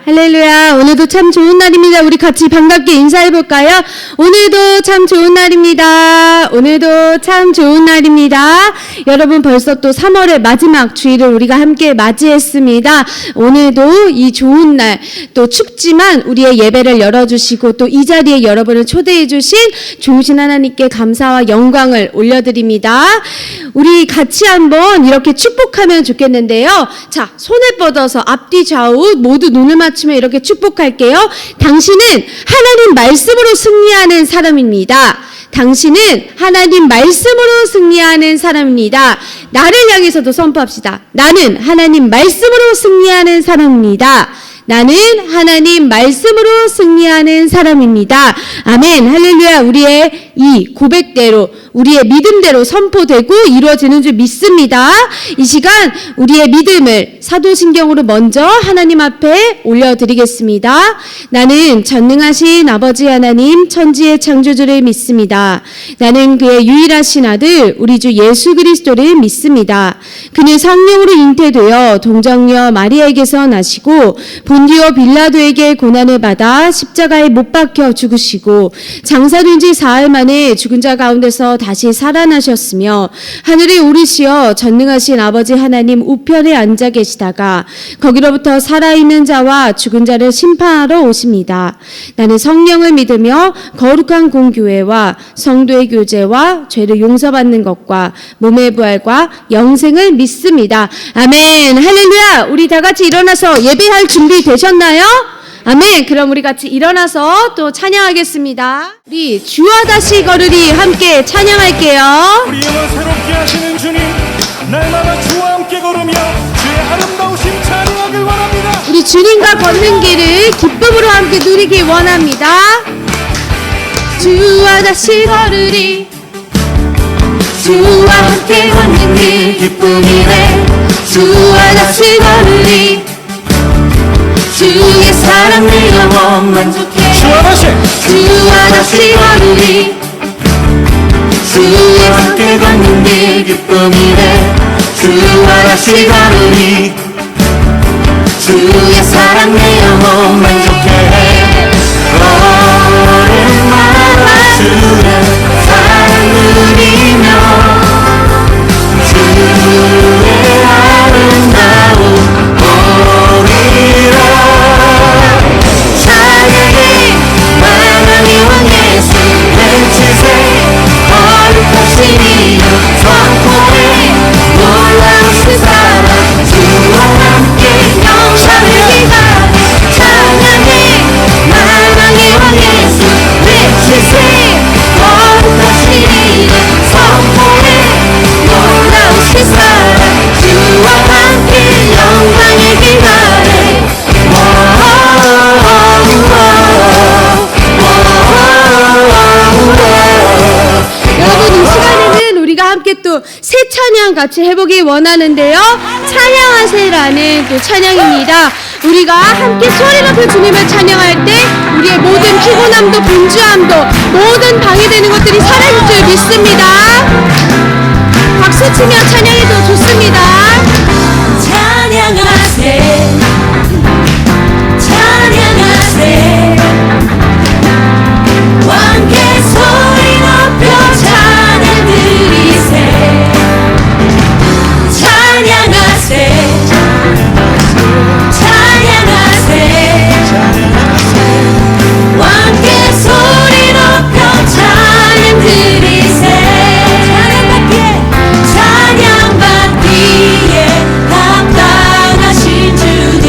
할렐루야. 오늘도 참 좋은 날입니다. 우리 같이 반갑게 인사해볼까요? 오늘도 참 좋은 날입니다. 오늘도 참 좋은 날입니다. 여러분 벌써 또 3월의 마지막 주일을 우리가 함께 맞이했습니다. 오늘도 이 좋은 날, 또 춥지만 우리의 예배를 열어주시고 또 이 자리에 여러분을 초대해주신 좋으신 하나님께 감사와 영광을 올려드립니다. 우리 같이 한번 이렇게 축복하면 좋겠는데요. 자, 손을 뻗어서 앞뒤 좌우 모두 눈을 맞추면 이렇게 축복할게요. 당신은 하나님 말씀으로 승리하는 사람입니다. 당신은 하나님 말씀으로 승리하는 사람입니다. 나를 향해서도 선포합시다. 나는 하나님 말씀으로 승리하는 사람입니다. 나는 하나님 말씀으로 승리하는 사람입니다. 아멘. 할렐루야. 우리의 이 고백대로, 우리의 믿음대로 선포되고 이루어지는 줄 믿습니다. 이 시간 우리의 믿음을 사도신경으로 먼저 하나님 앞에 올려드리겠습니다. 나는 전능하신 아버지 하나님 천지의 창조주를 믿습니다. 나는 그의 유일하신 아들 우리 주 예수 그리스도를 믿습니다. 그는 성령으로 잉태되어 동정녀 마리아에게서 나시고 본디오 빌라도에게 고난을 받아 십자가에 못 박혀 죽으시고 장사된 지 사흘 만에 죽은 자 가운데서 다시 살아나셨으며 하늘에 오르시어 전능하신 아버지 하나님 우편에 앉아 계시다가 거기로부터 살아있는 자와 죽은 자를 심판하러 오십니다. 나는 성령을 믿으며 거룩한 공교회와 성도의 교제와 죄를 용서받는 것과 몸의 부활과 영생을 믿습니다. 아멘. 할렐루야. 우리 다 같이 일어나서 예배할 준비 되셨나요? 아멘. 그럼 우리 같이 일어나서 또 찬양하겠습니다. 우리 주와 다시 걸으리 함께 찬양할게요. 우리 영혼 새롭게 하시는 주님, 날마다 주와 함께 걸으며 주의 아름다우심 찬양하길 원합니다. 우리 주님과 걷는 길을 기쁨으로 함께 누리길 원합니다. 주와 다시 걸으리, 주와 함께 걷는 길 기쁨이래. 주와 다시 걸으리, 주의 사랑 내 영혼 만족해. 주와 다시 걸으리, 주의 함께 걷는 길 기쁨이래. 주와 다시 걸으리, 주의 사랑 내 영혼 만족해. 오랜만에 주의 사랑 누리며 주의 아름다움 보리라. 찬양해 만왕의 왕 예수 외치세. 거룩하신 이름 선포해. 놀라우신 사랑 주와 함께 영광을 기다려. 찬양해 만왕의 왕 예수 외치세. 거룩하신 이름 선포해. 놀라우신 사랑 주와 함께 영광을 기다려. 여러분, 이 시간에는 우리가 함께 또 새 찬양 같이 해보길 원하는데요. 찬양하세라는 또 찬양입니다. 우리가 함께 소리 높여 주님을 찬양할 때 우리의 모든 피곤함도 분주함도 모든 방해되는 것들이 사라질 줄 믿습니다. 박수 치며 찬양해도 좋습니다. 찬양하세, 찬양하세. 왕께 소리 높여 찬양 드리세. 찬양하세, 찬양하세. 왕께 소리 높여 찬양 드리세. 찬양받기에 합당하신 주님.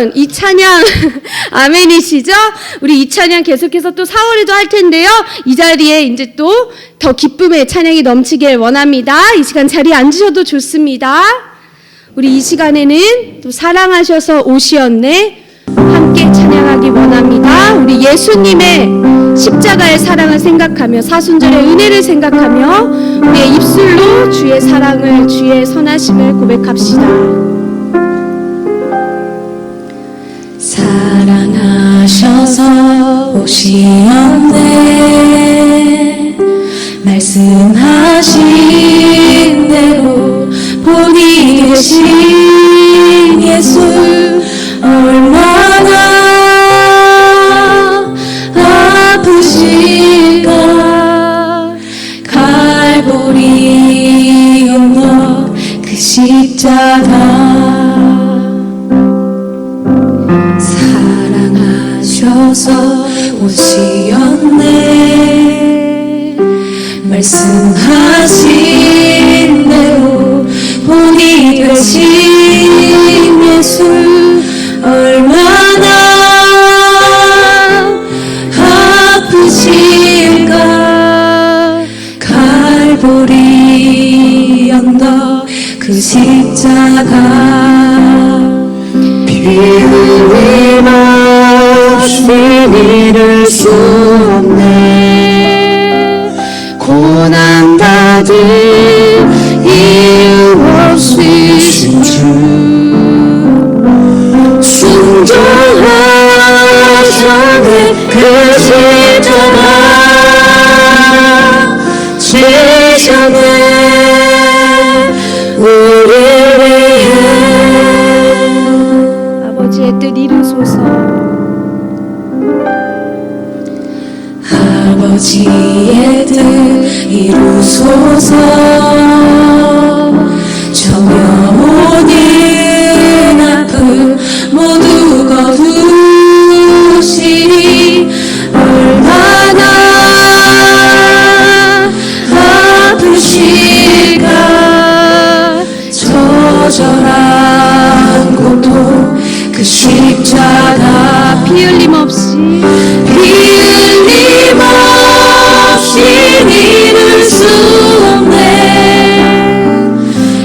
여러분 이 찬양 아멘이시죠? 우리 이 찬양 계속해서 또 4월에도 할 텐데요. 이 자리에 이제 또 더 기쁨의 찬양이 넘치길 원합니다. 이 시간 자리에 앉으셔도 좋습니다. 우리 이 시간에는 또 사랑하셔서 오시었네 함께 찬양하기 원합니다. 우리 예수님의 십자가의 사랑을 생각하며 사순절의 은혜를 생각하며 우리의 입술로 주의 사랑을 주의 선하심을 고백합시다. 사랑하셔서 오시었네 말씀하신 대로 본이 계신 예수 얼마나 아프실까 갈보리 언덕 그 십자가 사랑하셔서 오시었네 말씀하신 대로 본이 되신 예수 얼마나 아프실까 갈보리 언덕 그 십자가 피 흘림없이 믿을 수 없네 고난받을 이유 없으신 주 순종하셨네 그 십자가 지셨네 우리를 위해 아버지의 뜻 이루소서. 아버지의 뜻 이루소서 정여오는 아픔 모두 거두시니 얼마나 아프실까 처절한 고통 그 십자가 피 흘림 없이 믿을 수 없네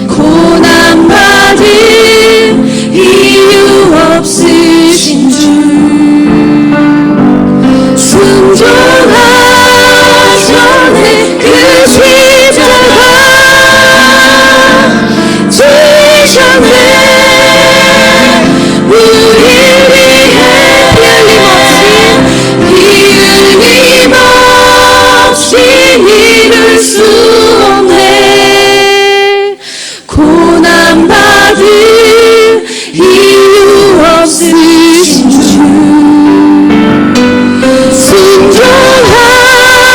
고난받을 이유 없으신 주 순종하셨네 그 십자가 지셨네 우리를 위해 피 흘림 없이 믿을 수 없네 고난받을 이유 없으신 주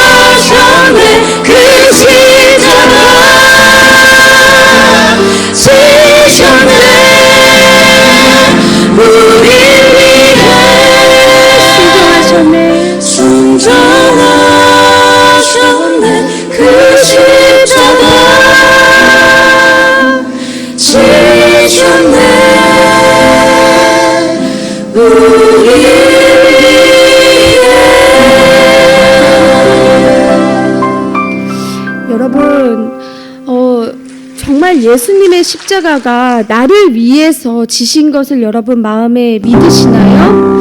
순종하셨네 그 십자가 지셨네 우리를 위해 순종하셨네 그 십자가 지셨네 우리를 위해 여러분 정말 예수님의 십자가가 나를 위해서 지신 것을 여러분 마음에 믿으시나요?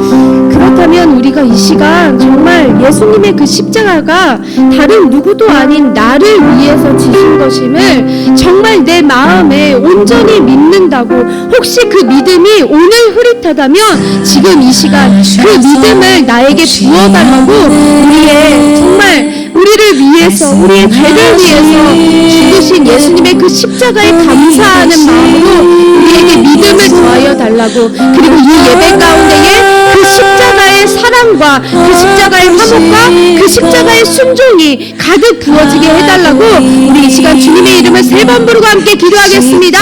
그렇다면 우리가 이 시간 정말 예수님의 그 십자가가 다른 누구도 아닌 나를 위해서 지신 것임을 정말 내 마음에 온전히 믿는다고 혹시 그 믿음이 오늘 흐릿하다면 지금 이 시간 그 믿음을 나에게 부어달라고 우리의 정말 우리를 위해서 우리의 죄를 위해서 죽으신 예수님의 그 십자가에 감사하는 마음으로 우리에게 믿음을 더하여 달라고 그리고 이 예배 가운데에 그 십자가의 사랑과 그 십자가의 화목과 그 십자가의 순종이 가득 부어지게 해달라고 우리 이 시간 주님의 이름을 3번 부르고 함께 기도하겠습니다.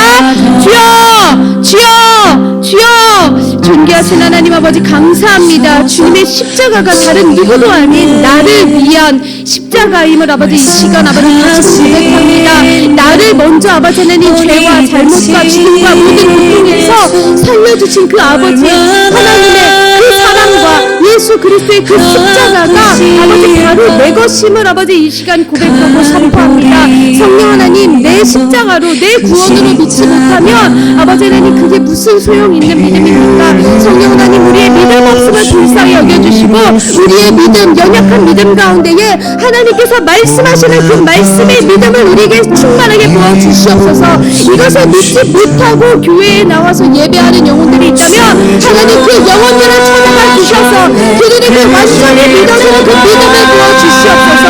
주여 주여 주여 존귀하신 하나님 아버지 감사합니다. 주님의 십자가가 다른 누구도 아닌 나를 위한 십자가임을 아버지 이 시간 아버지 다시 고백합니다. 나를 먼저 아버지 하나님 죄와 잘못과 죽음과 모든 고통에서 살려주신 그 아버지 그리스도의 그 십자가가 아버지 바로 내 것임을 아버지 이 시간 고백하고 선포합니다. 성령 하나님, 내 십자가로 내 구원으로 믿지 못하면 아버지 하나님 그게 무슨 소용 있는 믿음입니까? 성령 하나님, 우리의 믿음 없음을 불쌍히 여겨주시고 우리의 믿음, 연약한 믿음 가운데에 하나님께서 말씀하시는 그 말씀의 믿음을 우리에게 충만하게 부어주시옵소서. 이것을 믿지 못하고 교회에 나와서 예배하는 영혼들이 있다면 하나님 그 영혼들을 찾아가 주셔서 그들에게 완전히 믿어지는 그 믿음을 부어주시옵소서.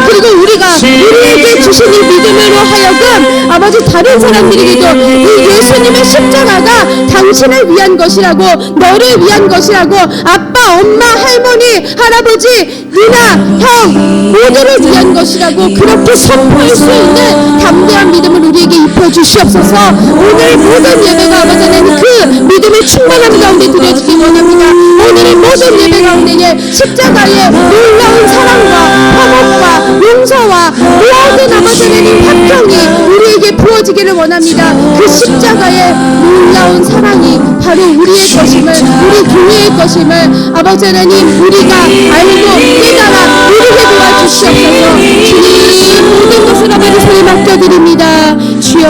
그리고 우리에게 주신 이 믿음으로 하여금 아버지 다른 사람들에게도 이 예수님의 십자가가 당신을 위한 것이라고, 너를 위한 것이라고, 아빠, 엄마, 할머니, 할아버지, 누나, 형 모두를 위한 것이라고 그렇게 선포할 수 있는 담대한 믿음을 우리에게 입혀주시옵소서. 오늘 모든 예배가 아버지 하나님 그 믿음의 충만함 가운데 드려지기 원합니다. 오늘의 모든 예배 가운데에 십자가의 놀라운 사랑과 화목과 용서와 모든 아버지 하나님 화평이 우리에게 부어지기를 원합니다. 그 십자가의 놀라운 사랑이 바로 우리의 것임을, 우리 교회의 것임을 아버지 하나님 우리가 알고 깨달아 누리게 도와주시옵소서. 주님, 모든 것을 아버지 손에 맡겨드립니다. 주여.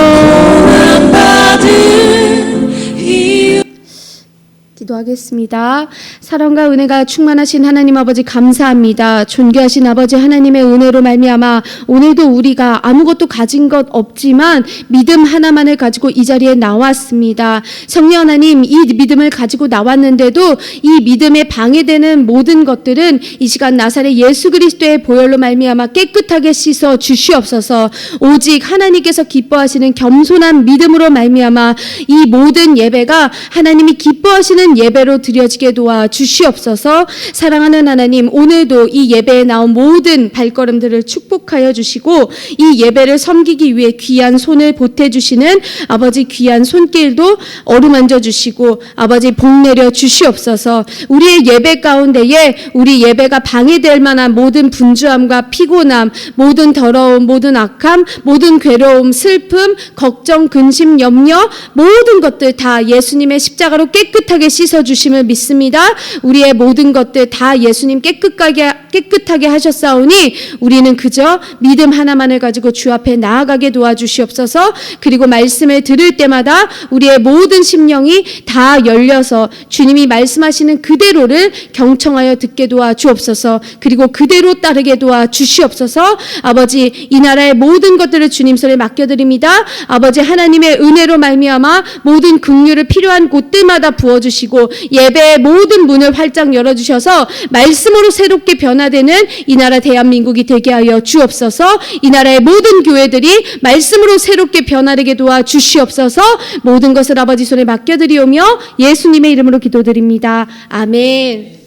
기도하겠습니다. 사랑과 은혜가 충만하신 하나님 아버지 감사합니다. 존귀하신 아버지 하나님의 은혜로 말미암아 오늘도 우리가 아무것도 가진 것 없지만 믿음 하나만을 가지고 이 자리에 나왔습니다. 성령 하나님, 이 믿음을 가지고 나왔는데도 이 믿음에 방해되는 모든 것들은 이 시간 나사렛 예수 그리스도의 보혈로 말미암아 깨끗하게 씻어 주시옵소서. 오직 하나님께서 기뻐하시는 겸손한 믿음으로 말미암아 이 모든 예배가 하나님이 기뻐하시는 예배로 드려지게 도와 주시옵소서. 사랑하는 하나님, 오늘도 이 예배에 나온 모든 발걸음들을 축복하여 주시고 이 예배를 섬기기 위해 귀한 손을 보태주시는 아버지 귀한 손길도 어루만져 주시고 아버지 복 내려 주시옵소서. 우리의 예배 가운데에 우리 예배가 방해될 만한 모든 분주함과 피곤함, 모든 더러움, 모든 악함, 모든 괴로움, 슬픔, 걱정, 근심, 염려 모든 것들 다 예수님의 십자가로 깨끗하게 씻어주심을 믿습니다. 우리의 모든 것들 다 예수님 깨끗하게 하셨사오니 우리는 그저 믿음 하나만을 가지고 주 앞에 나아가게 도와주시옵소서. 그리고 말씀을 들을 때마다 우리의 모든 심령이 다 열려서 주님이 말씀하시는 그대로를 경청하여 듣게 도와주옵소서. 그리고 그대로 따르게 도와주시옵소서. 아버지, 이 나라의 모든 것들을 주님 손에 맡겨드립니다. 아버지 하나님의 은혜로 말미암아 모든 긍휼을 필요한 곳들마다 부어주시고 예배의 모든 문을 활짝 열어주셔서 말씀으로 새롭게 변화되는 이 나라 대한민국이 되게 하여 주옵소서. 이 나라의 모든 교회들이 말씀으로 새롭게 변화되게 도와주시옵소서. 모든 것을 아버지 손에 맡겨드리오며 예수님의 이름으로 기도드립니다. 아멘.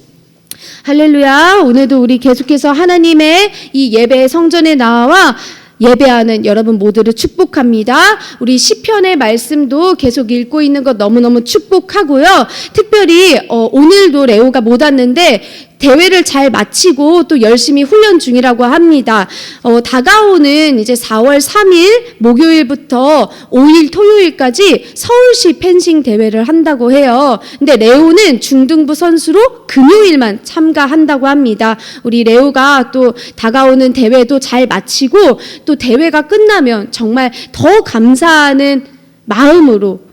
할렐루야. 오늘도 우리 계속해서 하나님의 이 예배 성전에 나와 예배하는 여러분 모두를 축복합니다. 우리 시편의 말씀도 계속 읽고 있는 것 너무너무 축복하고요. 특별히 오늘도 레오가 못 왔는데 대회를 잘 마치고 또 열심히 훈련 중이라고 합니다. 다가오는 이제 4월 3일 목요일부터 5일 토요일까지 서울시 펜싱 대회를 한다고 해요. 근데 레오는 중등부 선수로 금요일만 참가한다고 합니다. 우리 레오가 또 다가오는 대회도 잘 마치고 또 대회가 끝나면 정말 더 감사하는 마음으로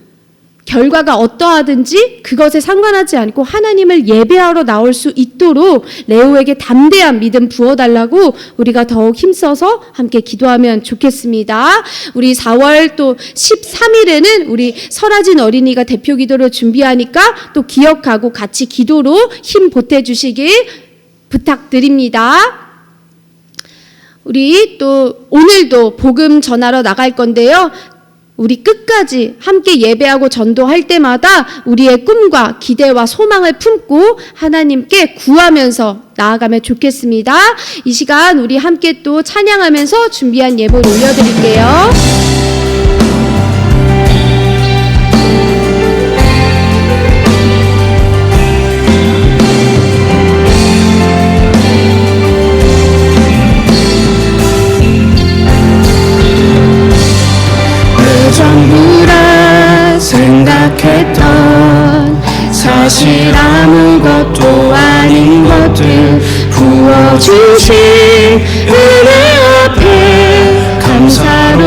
결과가 어떠하든지 그것에 상관하지 않고 하나님을 예배하러 나올 수 있도록 레오에게 담대한 믿음 부어달라고 우리가 더욱 힘써서 함께 기도하면 좋겠습니다. 우리 4월 또 13일에는 우리 설아진 어린이가 대표 기도를 준비하니까 또 기억하고 같이 기도로 힘 보태주시길 부탁드립니다. 우리 또 오늘도 복음 전하러 나갈 건데요. 우리 끝까지 함께 예배하고 전도할 때마다 우리의 꿈과 기대와 소망을 품고 하나님께 구하면서 나아가면 좋겠습니다. 이 시간 우리 함께 또 찬양하면서 준비한 예보를 올려드릴게요. 전부라 생각했던 사실 아무것도 아닌 것들 부어주신 은혜 앞에 감사로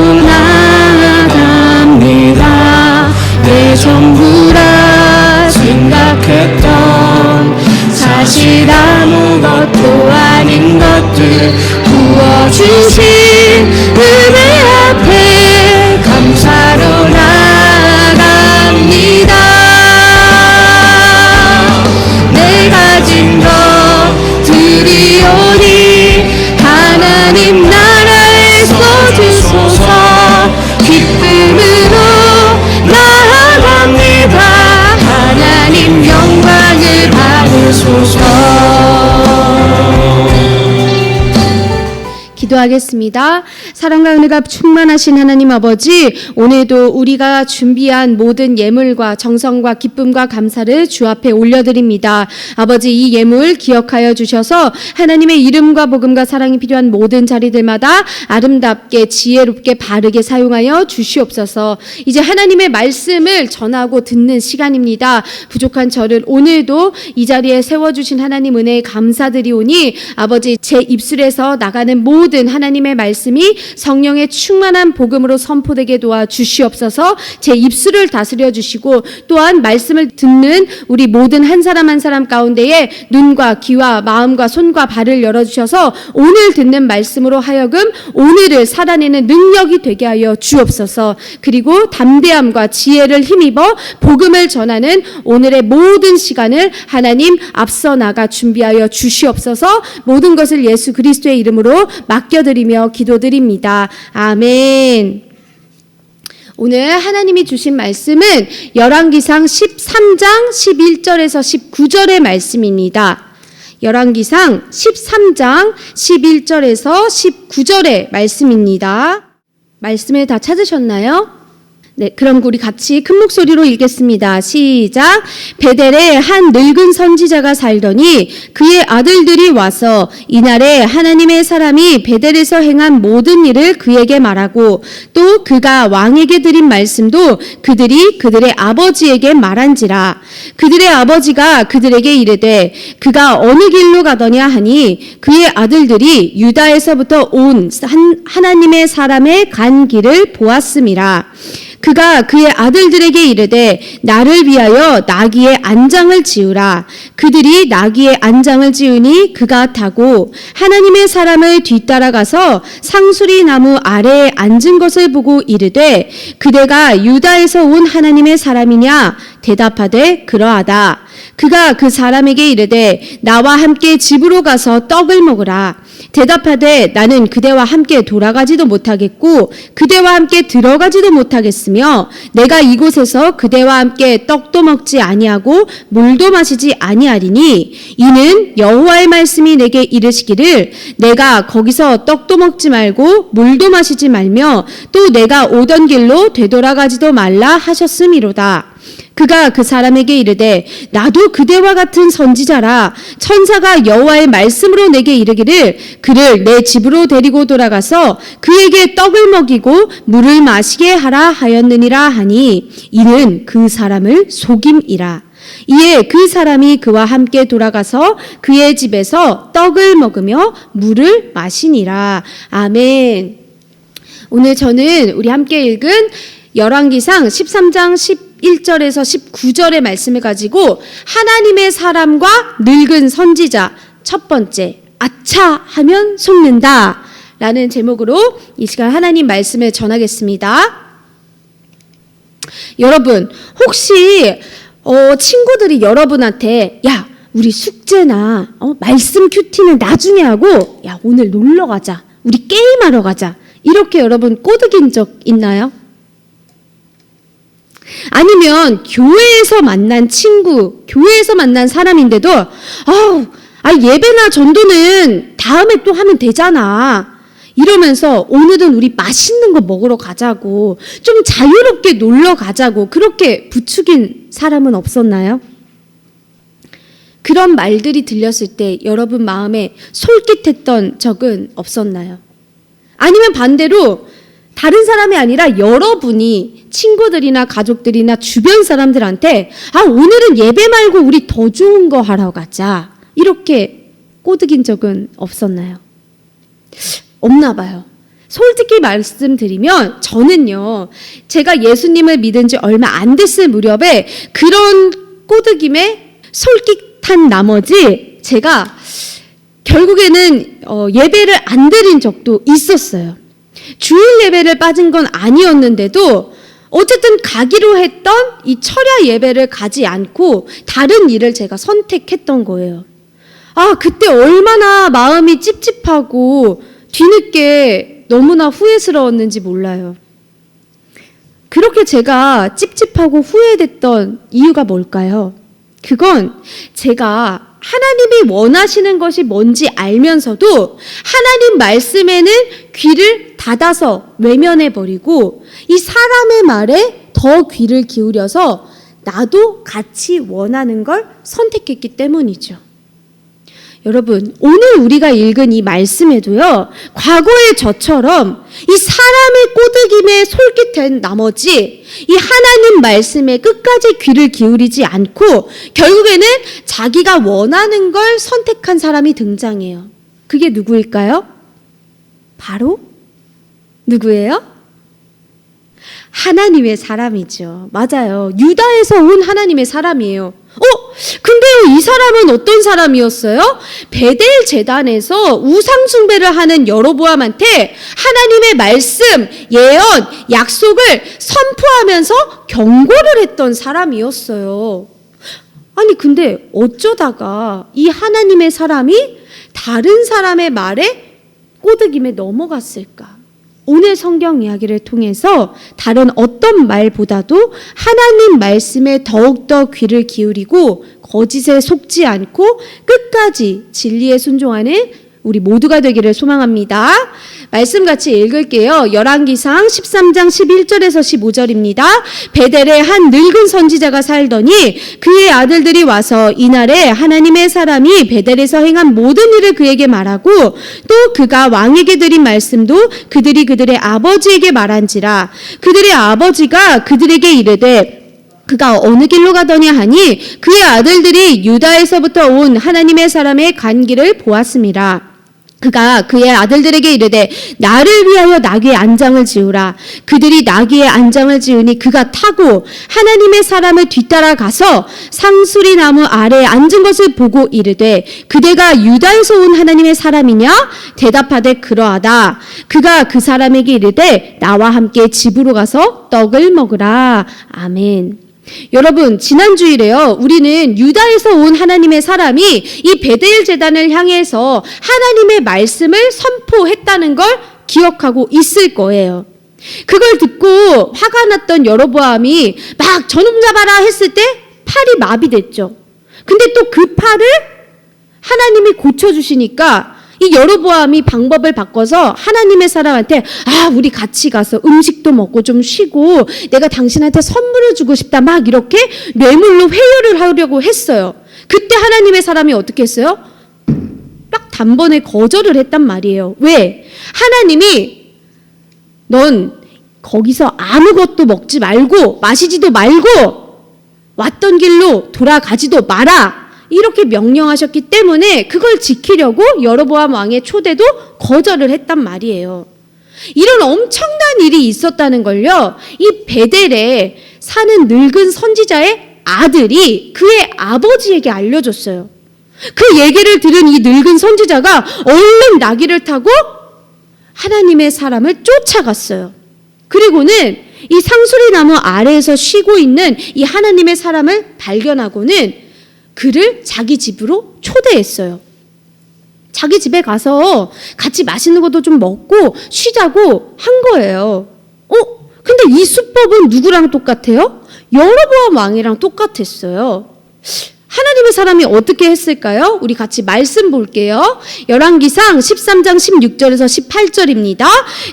나아갑니다. 내 전부라 생각했던 사실 아무것도 아닌 것들 부어주신 은혜 앞에 감사로 나아갑니다. 내 가진 것 드리오니 하나님 나라에 써주소서. 기쁨으로 나아갑니다. 하나님 영광을 받으소서. 기도하겠습니다. 사랑과 은혜가 충만하신 하나님 아버지, 오늘도 우리가 준비한 모든 예물과 정성과 기쁨과 감사를 주 앞에 올려드립니다. 아버지, 이 예물 기억하여 주셔서 하나님의 이름과 복음과 사랑이 필요한 모든 자리들마다 아름답게 지혜롭게 바르게 사용하여 주시옵소서. 이제 하나님의 말씀을 전하고 듣는 시간입니다. 부족한 저를 오늘도 이 자리에 세워주신 하나님 은혜에 감사드리오니 아버지, 제 입술에서 나가는 모든 하나님의 말씀이 성령의 충만한 복음으로 선포되게 도와 주시옵소서. 제 입술을 다스려 주시고 또한 말씀을 듣는 우리 모든 한 사람 한 사람 가운데에 눈과 귀와 마음과 손과 발을 열어주셔서 오늘 듣는 말씀으로 하여금 오늘을 살아내는 능력이 되게 하여 주옵소서. 그리고 담대함과 지혜를 힘입어 복음을 전하는 오늘의 모든 시간을 하나님 앞서 나가 준비하여 주시옵소서. 모든 것을 예수 그리스도의 이름으로 맡겨드리며 기도드립니다. 아멘. 오늘 하나님이 주신 말씀은 열왕기상 13장 11절에서 19절의 말씀입니다. 열왕기상 13장 11절에서 19절의 말씀입니다. 말씀을 다 찾으셨나요? 네, 그럼 우리 같이 큰 목소리로 읽겠습니다. 시작. 베델에 한 늙은 선지자가 살더니 그의 아들들이 와서 이날에 하나님의 사람이 베델에서 행한 모든 일을 그에게 말하고 또 그가 왕에게 드린 말씀도 그들이 그들의 아버지에게 말한지라. 그들의 아버지가 그들에게 이르되 그가 어느 길로 가더냐 하니 그의 아들들이 유다에서부터 온 하나님의 사람의 간 길을 보았음이라. 그가 그의 아들들에게 이르되 나를 위하여 나귀의 안장을 지으라. 그들이 나귀의 안장을 지으니 그가 타고 하나님의 사람을 뒤따라가서 상수리 나무 아래에 앉은 것을 보고 이르되 그대가 유다에서 온 하나님의 사람이냐? 대답하되 그러하다. 그가 그 사람에게 이르되 나와 함께 집으로 가서 떡을 먹으라. 대답하되 나는 그대와 함께 돌아가지도 못하겠고 그대와 함께 들어가지도 못하겠으며 내가 이곳에서 그대와 함께 떡도 먹지 아니하고 물도 마시지 아니하리니 이는 여호와의 말씀이 내게 이르시기를 내가 거기서 떡도 먹지 말고 물도 마시지 말며 또 내가 오던 길로 되돌아가지도 말라 하셨음이로다. 그가 그 사람에게 이르되 나도 그대와 같은 선지자라. 천사가 여호와의 말씀으로 내게 이르기를 그를 내 집으로 데리고 돌아가서 그에게 떡을 먹이고 물을 마시게 하라 하였느니라 하니 이는 그 사람을 속임이라. 이에 그 사람이 그와 함께 돌아가서 그의 집에서 떡을 먹으며 물을 마시니라. 아멘. 오늘 저는 우리 함께 읽은 열왕기상 13장 11절에서 19절의 말씀을 가지고 하나님의 사람과 늙은 선지자 첫 번째 아차 하면 속는다 라는 제목으로 이 시간 하나님 말씀을 전하겠습니다. 여러분 혹시 친구들이 여러분한테 야 우리 숙제나 말씀 큐티는 나중에 하고 야 오늘 놀러 가자 우리 게임하러 가자 이렇게 여러분 꼬드긴 적 있나요? 아니면 교회에서 만난 친구, 교회에서 만난 사람인데도 예배나 전도는 다음에 또 하면 되잖아 이러면서 오늘은 우리 맛있는 거 먹으러 가자고 좀 자유롭게 놀러 가자고 그렇게 부추긴 사람은 없었나요? 그런 말들이 들렸을 때 여러분 마음에 솔깃했던 적은 없었나요? 아니면 반대로 다른 사람이 아니라 여러분이 친구들이나 가족들이나 주변 사람들한테 오늘은 예배 말고 우리 더 좋은 거 하러 가자. 이렇게 꼬드긴 적은 없었나요? 없나 봐요. 솔직히 말씀드리면 저는요. 제가 예수님을 믿은 지 얼마 안 됐을 무렵에 그런 꼬드김에 솔깃한 나머지 제가 결국에는 예배를 안 드린 적도 있었어요. 주일 예배를 빠진 건 아니었는데도 어쨌든 가기로 했던 이 철야 예배를 가지 않고 다른 일을 제가 선택했던 거예요. 그때 얼마나 마음이 찝찝하고 뒤늦게 너무나 후회스러웠는지 몰라요. 그렇게 제가 찝찝하고 후회됐던 이유가 뭘까요? 그건 제가 하나님이 원하시는 것이 뭔지 알면서도 하나님 말씀에는 귀를 닫아서 외면해버리고 이 사람의 말에 더 귀를 기울여서 나도 같이 원하는 걸 선택했기 때문이죠. 여러분, 오늘 우리가 읽은 이 말씀에도요, 과거의 저처럼 이 사람의 꼬드김에 솔깃한 나머지 이 하나님 말씀에 끝까지 귀를 기울이지 않고 결국에는 자기가 원하는 걸 선택한 사람이 등장해요. 그게 누구일까요? 바로 누구예요? 하나님의 사람이죠. 맞아요. 유다에서 온 하나님의 사람이에요. 근데요, 이 사람은 어떤 사람이었어요? 베델 제단에서 우상 숭배를 하는 여로보암한테 하나님의 말씀, 예언, 약속을 선포하면서 경고를 했던 사람이었어요. 아니, 근데 어쩌다가 이 하나님의 사람이 다른 사람의 말에 꼬드김에 넘어갔을까? 오늘 성경 이야기를 통해서 다른 어떤 말보다도 하나님 말씀에 더욱더 귀를 기울이고 거짓에 속지 않고 끝까지 진리에 순종하는 우리 모두가 되기를 소망합니다. 말씀 같이 읽을게요. 열왕기상 13장 11절에서 15절입니다. 베델에 한 늙은 선지자가 살더니 그의 아들들이 와서 이날에 하나님의 사람이 베델에서 행한 모든 일을 그에게 말하고 또 그가 왕에게 드린 말씀도 그들이 그들의 아버지에게 말한지라. 그들의 아버지가 그들에게 이르되 그가 어느 길로 가더냐 하니 그의 아들들이 유다에서부터 온 하나님의 사람의 간 길을 보았음이라. 그가 그의 아들들에게 이르되 나를 위하여 나귀의 안장을 지으라. 그들이 나귀의 안장을 지으니 그가 타고 하나님의 사람을 뒤따라 가서 상수리 나무 아래에 앉은 것을 보고 이르되 그대가 유다에서 온 하나님의 사람이냐? 대답하되 그러하다. 그가 그 사람에게 이르되 나와 함께 집으로 가서 떡을 먹으라. 아멘. 여러분, 지난 주일에요, 우리는 유다에서 온 하나님의 사람이 이 베델 제단을 향해서 하나님의 말씀을 선포했다는 걸 기억하고 있을 거예요. 그걸 듣고 화가 났던 여로보암이 막 저놈 잡아라 했을 때 팔이 마비됐죠. 근데 또 그 팔을 하나님이 고쳐주시니까 이 여로보암이 방법을 바꿔서 하나님의 사람한테 우리 같이 가서 음식도 먹고 좀 쉬고 내가 당신한테 선물을 주고 싶다 막 이렇게 뇌물로 회유를 하려고 했어요. 그때 하나님의 사람이 어떻게 했어요? 딱 단번에 거절을 했단 말이에요. 왜? 하나님이 넌 거기서 아무것도 먹지 말고 마시지도 말고 왔던 길로 돌아가지도 마라. 이렇게 명령하셨기 때문에 그걸 지키려고 여로보암 왕의 초대도 거절을 했단 말이에요. 이런 엄청난 일이 있었다는 걸요. 이 베델에 사는 늙은 선지자의 아들이 그의 아버지에게 알려줬어요. 그 얘기를 들은 이 늙은 선지자가 얼른 나귀를 타고 하나님의 사람을 쫓아갔어요. 그리고는 이 상수리 나무 아래에서 쉬고 있는 이 하나님의 사람을 발견하고는 그를 자기 집으로 초대했어요. 자기 집에 가서 같이 맛있는 것도 좀 먹고 쉬자고 한 거예요. 근데 이 수법은 누구랑 똑같아요? 여로보암 왕이랑 똑같았어요. 하나님의 사람이 어떻게 했을까요? 우리 같이 말씀 볼게요. 열왕기상 13장 16절에서 18절입니다.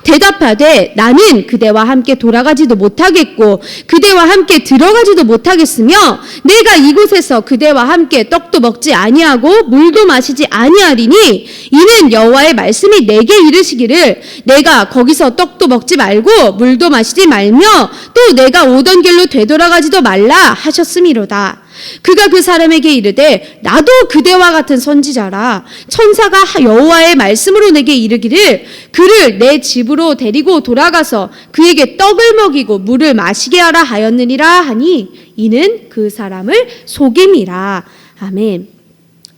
대답하되 나는 그대와 함께 돌아가지도 못하겠고 그대와 함께 들어가지도 못하겠으며 내가 이곳에서 그대와 함께 떡도 먹지 아니하고 물도 마시지 아니하리니 이는 여호와의 말씀이 내게 이르시기를 내가 거기서 떡도 먹지 말고 물도 마시지 말며 또 내가 오던 길로 되돌아가지도 말라 하셨음이로다. 그가 그 사람에게 이르되 나도 그대와 같은 선지자라. 천사가 여호와의 말씀으로 내게 이르기를 그를 내 집으로 데리고 돌아가서 그에게 떡을 먹이고 물을 마시게 하라 하였느니라 하니 이는 그 사람을 속임이라. 아멘.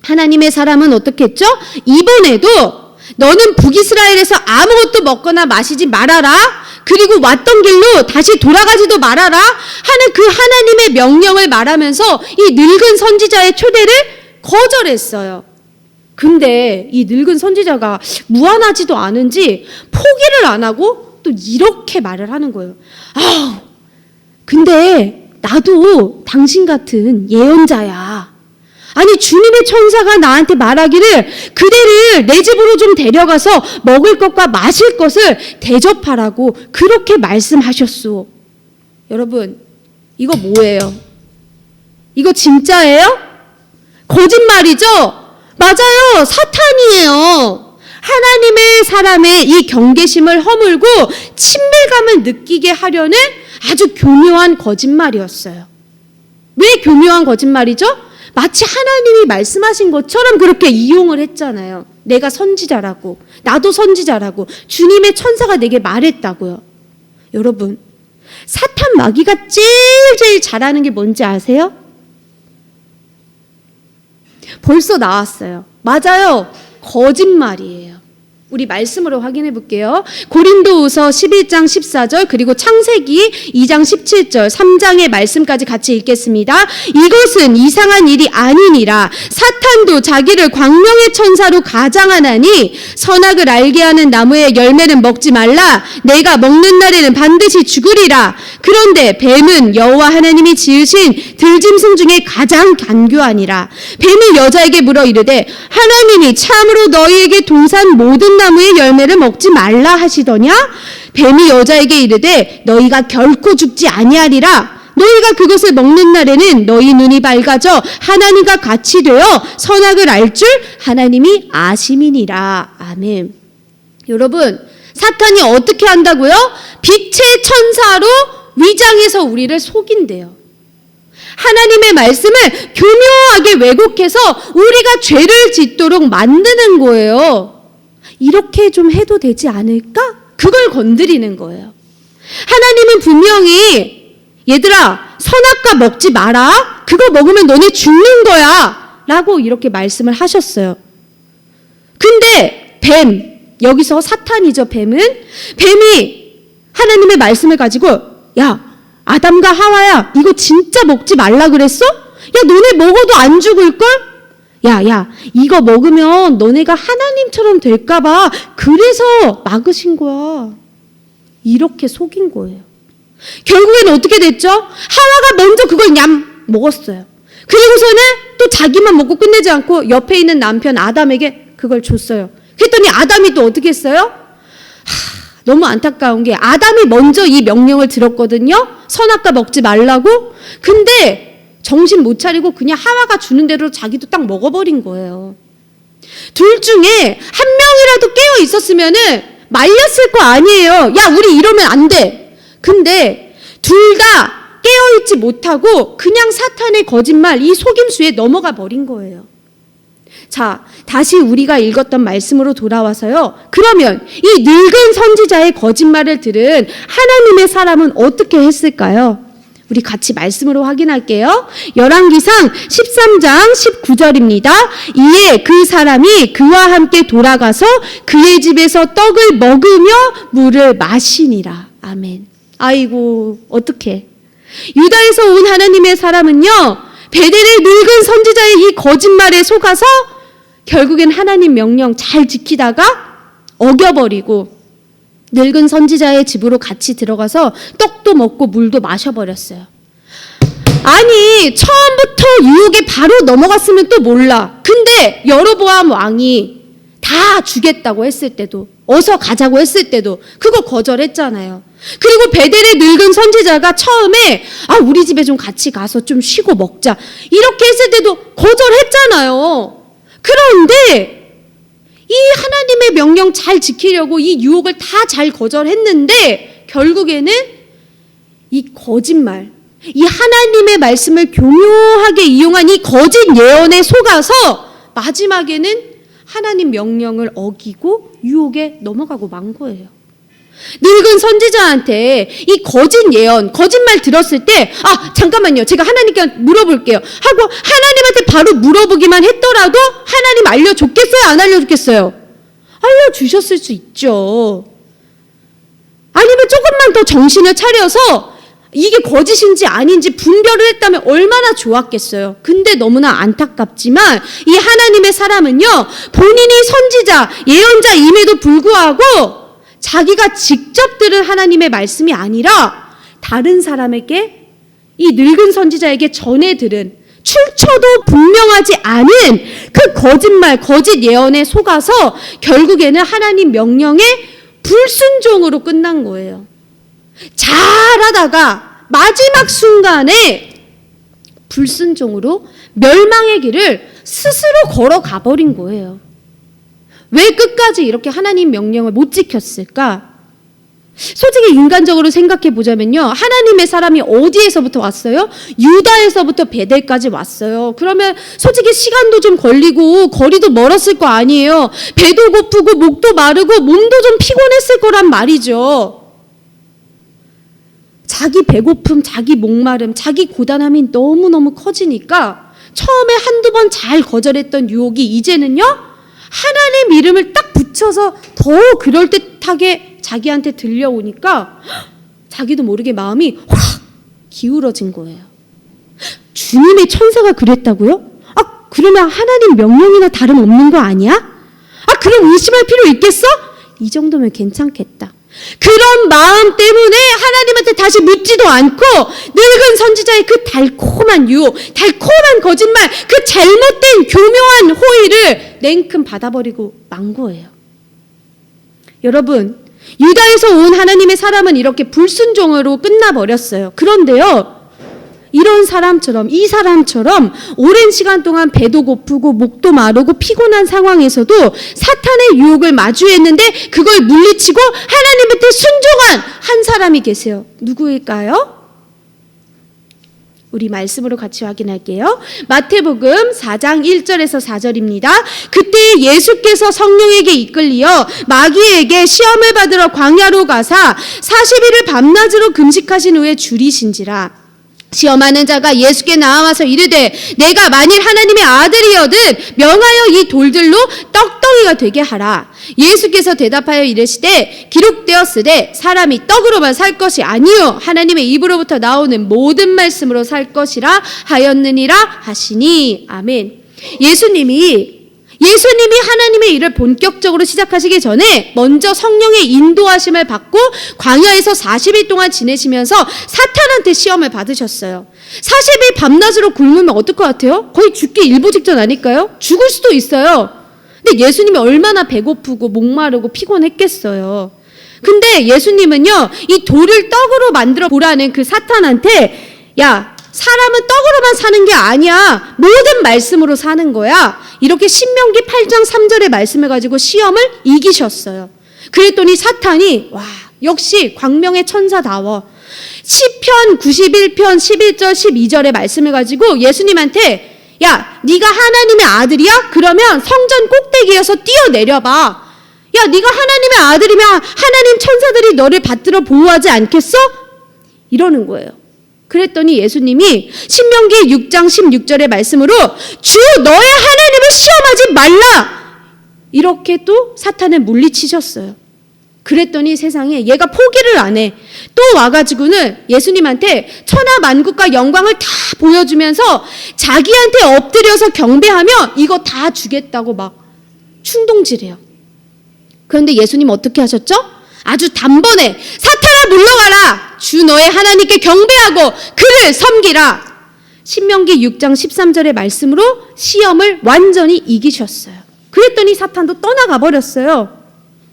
하나님의 사람은 어떻게 했죠? 이번에도 너는 북이스라엘에서 아무것도 먹거나 마시지 말아라. 그리고 왔던 길로 다시 돌아가지도 말아라 하는 그 하나님의 명령을 말하면서 이 늙은 선지자의 초대를 거절했어요. 근데 이 늙은 선지자가 무안하지도 않은지 포기를 안 하고 또 이렇게 말을 하는 거예요. 근데 나도 당신 같은 예언자야. 아니 주님의 천사가 나한테 말하기를 그대를 내 집으로 좀 데려가서 먹을 것과 마실 것을 대접하라고 그렇게 말씀하셨소. 여러분 이거 뭐예요? 이거 진짜예요? 거짓말이죠? 맞아요. 사탄이에요. 하나님의 사람의 이 경계심을 허물고 친밀감을 느끼게 하려는 아주 교묘한 거짓말이었어요. 왜 교묘한 거짓말이죠? 마치 하나님이 말씀하신 것처럼 그렇게 이용을 했잖아요. 내가 선지자라고, 나도 선지자라고, 주님의 천사가 내게 말했다고요. 여러분, 사탄 마귀가 제일 잘하는 게 뭔지 아세요? 벌써 나왔어요. 맞아요. 거짓말이에요. 우리 말씀으로 확인해 볼게요. 고린도후서 11장 14절 그리고 창세기 2장 17절 3장의 말씀까지 같이 읽겠습니다. 이것은 이상한 일이 아니니라. 사탄도 자기를 광명의 천사로 가장하나니 선악을 알게 하는 나무의 열매는 먹지 말라. 내가 먹는 날에는 반드시 죽으리라. 그런데 뱀은 여호와 하나님이 지으신 들짐승 중에 가장 간교하니라. 뱀이 여자에게 물어 이르되 하나님이 참으로 너희에게 동산 모든 나무의 열매를 먹지 말라 하시더냐? 뱀이 여자에게 이르되 너희가 결코 죽지 아니하리라. 너희가 그것을 먹는 날에는 너희 눈이 밝아져 하나님과 같이 되어 선악을 알 줄 하나님이 아심이니라. 아멘. 여러분, 사탄이 어떻게 한다고요? 빛의 천사로 위장해서 우리를 속인대요. 하나님의 말씀을 교묘하게 왜곡해서 우리가 죄를 짓도록 만드는 거예요. 이렇게 좀 해도 되지 않을까? 그걸 건드리는 거예요. 하나님은 분명히 얘들아 선악과 먹지 마라. 그거 먹으면 너네 죽는 거야. 라고 이렇게 말씀을 하셨어요. 근데 뱀, 여기서 사탄이죠. 뱀이 하나님의 말씀을 가지고 야 아담과 하와야 이거 진짜 먹지 말라 그랬어? 야 너네 먹어도 안 죽을걸? 야, 이거 먹으면 너네가 하나님처럼 될까봐 그래서 막으신 거야. 이렇게 속인 거예요. 결국엔 어떻게 됐죠? 하와가 먼저 그걸 냠 먹었어요. 그리고서는 또 자기만 먹고 끝내지 않고 옆에 있는 남편 아담에게 그걸 줬어요. 그랬더니 아담이 또 어떻게 했어요? 너무 안타까운 게 아담이 먼저 이 명령을 들었거든요. 선악과 먹지 말라고. 근데 정신 못 차리고 그냥 하와가 주는 대로 자기도 딱 먹어버린 거예요. 둘 중에 한 명이라도 깨어 있었으면은 말렸을 거 아니에요. 야, 우리 이러면 안 돼. 근데 둘 다 깨어 있지 못하고 그냥 사탄의 거짓말, 이 속임수에 넘어가 버린 거예요. 자, 다시 우리가 읽었던 말씀으로 돌아와서요. 그러면 이 늙은 선지자의 거짓말을 들은 하나님의 사람은 어떻게 했을까요? 우리 같이 말씀으로 확인할게요. 열왕기상 13장 19절입니다. 이에 그 사람이 그와 함께 돌아가서 그의 집에서 떡을 먹으며 물을 마시니라. 아멘. 아이고 어떡해. 유다에서 온 하나님의 사람은요. 베델의 늙은 선지자의 이 거짓말에 속아서 결국엔 하나님 명령 잘 지키다가 어겨버리고 늙은 선지자의 집으로 같이 들어가서 떡도 먹고 물도 마셔버렸어요. 아니 처음부터 유혹에 바로 넘어갔으면 또 몰라. 근데 여로보암 왕이 다 주겠다고 했을 때도, 어서 가자고 했을 때도 그거 거절했잖아요. 그리고 베델의 늙은 선지자가 처음에 우리 집에 좀 같이 가서 좀 쉬고 먹자 이렇게 했을 때도 거절했잖아요. 그런데 이 하나님의 명령 잘 지키려고 이 유혹을 다 잘 거절했는데 결국에는 이 거짓말, 이 하나님의 말씀을 교묘하게 이용한 이 거짓 예언에 속아서 마지막에는 하나님 명령을 어기고 유혹에 넘어가고 만 거예요. 늙은 선지자한테 이 거짓 예언, 거짓말 들었을 때 잠깐만요, 제가 하나님께 물어볼게요 하고 하나님한테 바로 물어보기만 했더라도 하나님 알려줬겠어요? 안 알려줬겠어요? 알려주셨을 수 있죠. 아니면 조금만 더 정신을 차려서 이게 거짓인지 아닌지 분별을 했다면 얼마나 좋았겠어요. 근데 너무나 안타깝지만 이 하나님의 사람은요, 본인이 선지자, 예언자임에도 불구하고 자기가 직접 들은 하나님의 말씀이 아니라 다른 사람에게, 이 늙은 선지자에게 전해 들은 출처도 분명하지 않은 그 거짓말, 거짓 예언에 속아서 결국에는 하나님 명령에 불순종으로 끝난 거예요. 잘하다가 마지막 순간에 불순종으로 멸망의 길을 스스로 걸어가 버린 거예요. 왜 끝까지 이렇게 하나님 명령을 못 지켰을까? 솔직히 인간적으로 생각해 보자면요, 하나님의 사람이 어디에서부터 왔어요? 유다에서부터 베델까지 왔어요. 그러면 솔직히 시간도 좀 걸리고 거리도 멀었을 거 아니에요. 배도 고프고 목도 마르고 몸도 좀 피곤했을 거란 말이죠. 자기 배고픔, 자기 목마름, 자기 고단함이 너무너무 커지니까 처음에 한두 번 잘 거절했던 유혹이 이제는요, 하나님 이름을 딱 붙여서 더 그럴듯하게 자기한테 들려오니까 자기도 모르게 마음이 확 기울어진 거예요. 주님의 천사가 그랬다고요? 그러면 하나님 명령이나 다름없는 거 아니야? 그럼 의심할 필요 있겠어? 이 정도면 괜찮겠다. 그런 마음 때문에 하나님한테 다시 묻지도 않고 늙은 선지자의 그 달콤한 유혹, 달콤한 거짓말, 그 잘못된 교묘한 호의를 냉큼 받아버리고 만 거예요. 여러분, 유다에서 온 하나님의 사람은 이렇게 불순종으로 끝나버렸어요. 그런데요, 이런 사람처럼, 이 사람처럼 오랜 시간 동안 배도 고프고 목도 마르고 피곤한 상황에서도 사탄의 유혹을 마주했는데 그걸 물리치고 하나님한테 순종한 한 사람이 계세요. 누구일까요? 우리 말씀으로 같이 확인할게요. 마태복음 4장 1절에서 4절입니다. 그때 예수께서 성령에게 이끌리어 마귀에게 시험을 받으러 광야로 가사 40일을 밤낮으로 금식하신 후에 줄이신지라. 시험하는 자가 예수께 나와서 이르되 내가 만일 하나님의 아들이여든 명하여 이 돌들로 떡덩이가 되게 하라. 예수께서 대답하여 이르시되 기록되었으되 사람이 떡으로만 살 것이 아니요 하나님의 입으로부터 나오는 모든 말씀으로 살 것이라 하였느니라 하시니. 아멘. 예수님이 하나님의 일을 본격적으로 시작하시기 전에 먼저 성령의 인도하심을 받고 광야에서 40일 동안 지내시면서 사탄한테 시험을 받으셨어요. 40일 밤낮으로 굶으면 어떨 것 같아요? 거의 죽기 일보 직전 아닐까요? 죽을 수도 있어요. 근데 예수님이 얼마나 배고프고 목마르고 피곤했겠어요. 근데 예수님은요, 이 돌을 떡으로 만들어 보라는 그 사탄한테 야, 사람은 떡으로만 사는 게 아니야. 모든 말씀으로 사는 거야. 이렇게 신명기 8장 3절의 말씀을 가지고 시험을 이기셨어요. 그랬더니 사탄이 역시 광명의 천사다워. 시편 91편 11절 12절의 말씀을 가지고 예수님한테 야, 네가 하나님의 아들이야? 그러면 성전 꼭대기에서 뛰어내려봐. 야, 네가 하나님의 아들이면 하나님 천사들이 너를 받들어 보호하지 않겠어? 이러는 거예요. 그랬더니 예수님이 신명기 6장 16절의 말씀으로 주 너의 하나님을 시험하지 말라! 이렇게 또 사탄을 물리치셨어요. 그랬더니 세상에 얘가 포기를 안 해. 또 와가지고는 예수님한테 천하 만국과 영광을 다 보여주면서 자기한테 엎드려서 경배하며 이거 다 주겠다고 막 충동질해요. 그런데 예수님 어떻게 하셨죠? 아주 단번에 사탄아 물러가라. 주 너의 하나님께 경배하고 그를 섬기라. 신명기 6장 13절의 말씀으로 시험을 완전히 이기셨어요. 그랬더니 사탄도 떠나가 버렸어요.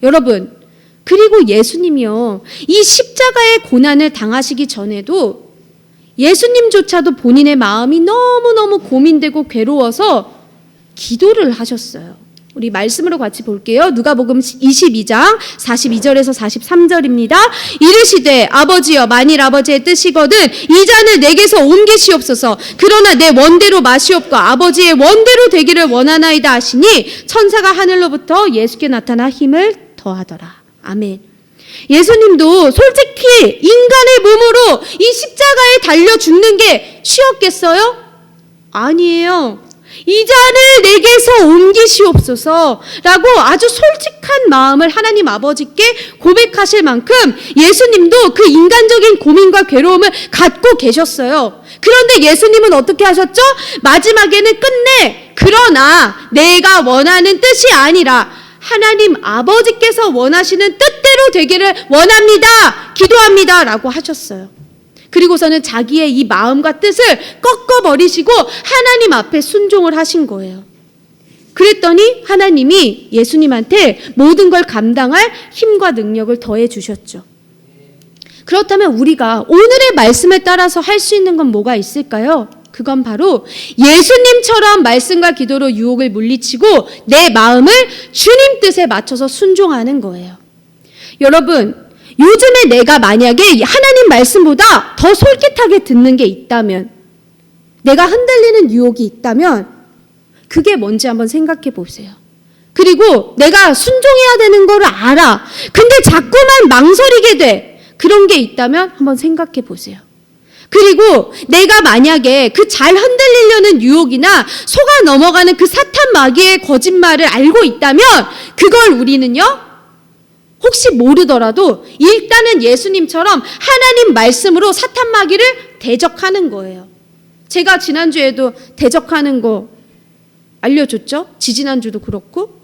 여러분, 그리고 예수님이요, 이 십자가의 고난을 당하시기 전에도 예수님조차도 본인의 마음이 너무너무 고민되고 괴로워서 기도를 하셨어요. 우리 말씀으로 같이 볼게요. 누가복음 22장 42절에서 43절입니다. 이르시되 아버지여, 만일 아버지의 뜻이거든 이 잔을 내게서 옮기시옵소서. 그러나 내 원대로 마시옵고 아버지의 원대로 되기를 원하나이다 하시니 천사가 하늘로부터 예수께 나타나 힘을 더하더라. 아멘. 예수님도 솔직히 인간의 몸으로 이 십자가에 달려 죽는 게 쉬웠겠어요? 아니에요. 이 잔을 내게서 옮기시옵소서 라고 아주 솔직한 마음을 하나님 아버지께 고백하실 만큼 예수님도 그 인간적인 고민과 괴로움을 갖고 계셨어요. 그런데 예수님은 어떻게 하셨죠? 마지막에는 끝내 그러나 내가 원하는 뜻이 아니라 하나님 아버지께서 원하시는 뜻대로 되기를 원합니다. 기도합니다. 라고 하셨어요. 그리고서는 자기의 이 마음과 뜻을 꺾어버리시고 하나님 앞에 순종을 하신 거예요. 그랬더니 하나님이 예수님한테 모든 걸 감당할 힘과 능력을 더해 주셨죠. 그렇다면 우리가 오늘의 말씀을 따라서 할 수 있는 건 뭐가 있을까요? 그건 바로 예수님처럼 말씀과 기도로 유혹을 물리치고 내 마음을 주님 뜻에 맞춰서 순종하는 거예요. 여러분, 요즘에 내가 만약에 하나님 말씀보다 더 솔깃하게 듣는 게 있다면, 내가 흔들리는 유혹이 있다면 그게 뭔지 한번 생각해 보세요. 그리고 내가 순종해야 되는 걸 알아. 근데 자꾸만 망설이게 돼. 그런 게 있다면 한번 생각해 보세요. 그리고 내가 만약에 그 잘 흔들리려는 유혹이나 속아 넘어가는 그 사탄 마귀의 거짓말을 알고 있다면 그걸 우리는요, 혹시 모르더라도 일단은 예수님처럼 하나님 말씀으로 사탄 마귀를 대적하는 거예요. 제가 지난주에도 대적하는 거 알려줬죠? 지지난주도 그렇고.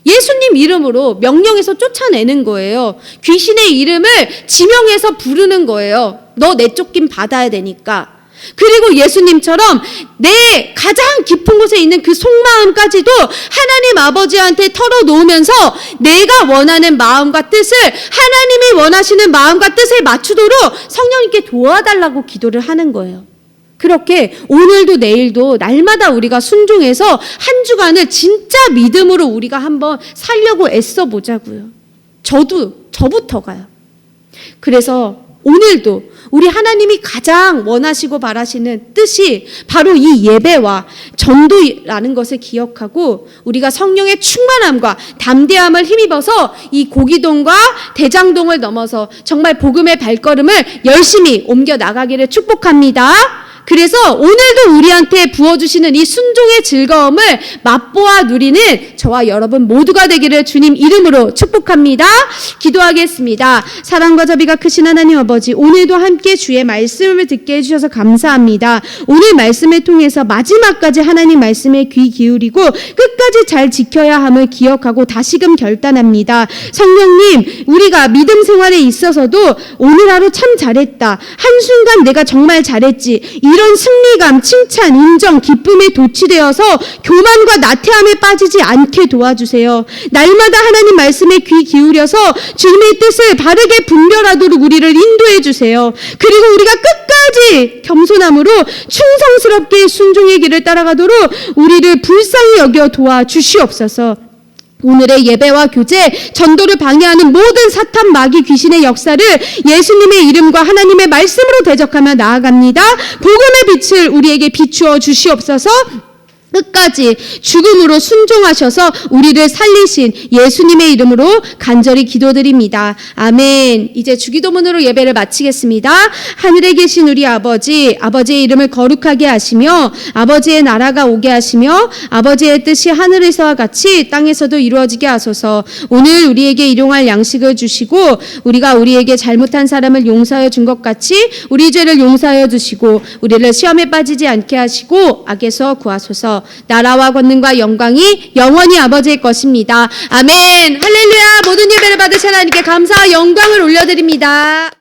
예수님 이름으로 명령해서 쫓아내는 거예요. 귀신의 이름을 지명해서 부르는 거예요. 너 내쫓김 받아야 되니까. 그리고 예수님처럼 내 가장 깊은 곳에 있는 그 속마음까지도 하나님 아버지한테 털어놓으면서 내가 원하는 마음과 뜻을 하나님이 원하시는 마음과 뜻에 맞추도록 성령님께 도와달라고 기도를 하는 거예요. 그렇게 오늘도 내일도 날마다 우리가 순종해서 한 주간을 진짜 믿음으로 우리가 한번 살려고 애써 보자고요. 저부터가요. 그래서 오늘도 우리 하나님이 가장 원하시고 바라시는 뜻이 바로 이 예배와 전도라는 것을 기억하고 우리가 성령의 충만함과 담대함을 힘입어서 이 고기동과 대장동을 넘어서 정말 복음의 발걸음을 열심히 옮겨 나가기를 축복합니다. 그래서 오늘도 우리한테 부어주시는 이 순종의 즐거움을 맛보아 누리는 저와 여러분 모두가 되기를 주님 이름으로 축복합니다. 기도하겠습니다. 사랑과 자비가 크신 하나님 아버지, 오늘도 함께 주의 말씀을 듣게 해주셔서 감사합니다. 오늘 말씀을 통해서 마지막까지 하나님 말씀에 귀 기울이고 끝까지 잘 지켜야 함을 기억하고 다시금 결단합니다. 성령님, 우리가 믿음 생활에 있어서도 오늘 하루 참 잘했다, 한순간 내가 정말 잘했지, 이런 승리감, 칭찬, 인정, 기쁨에 도취되어서 교만과 나태함에 빠지지 않게 도와주세요. 날마다 하나님 말씀에 귀 기울여서 주님의 뜻을 바르게 분별하도록 우리를 인도해 주세요. 그리고 우리가 끝까지 겸손함으로 충성스럽게 순종의 길을 따라가도록 우리를 불쌍히 여겨 도와주시옵소서. 오늘의 예배와 교제, 전도를 방해하는 모든 사탄, 마귀, 귀신의 역사를 예수님의 이름과 하나님의 말씀으로 대적하며 나아갑니다. 복음의 빛을 우리에게 비추어 주시옵소서. 끝까지 죽음으로 순종하셔서 우리를 살리신 예수님의 이름으로 간절히 기도드립니다. 아멘. 이제 주기도문으로 예배를 마치겠습니다. 하늘에 계신 우리 아버지, 아버지의 이름을 거룩하게 하시며 아버지의 나라가 오게 하시며 아버지의 뜻이 하늘에서와 같이 땅에서도 이루어지게 하소서. 오늘 우리에게 일용할 양식을 주시고 우리가 우리에게 잘못한 사람을 용서하여 준 것 같이 우리 죄를 용서하여 주시고 우리를 시험에 빠지지 않게 하시고 악에서 구하소서. 나라와 권능과 영광이 영원히 아버지의 것입니다. 아멘. 할렐루야. 모든 예배를 받으신 하나님께 감사와 영광을 올려드립니다.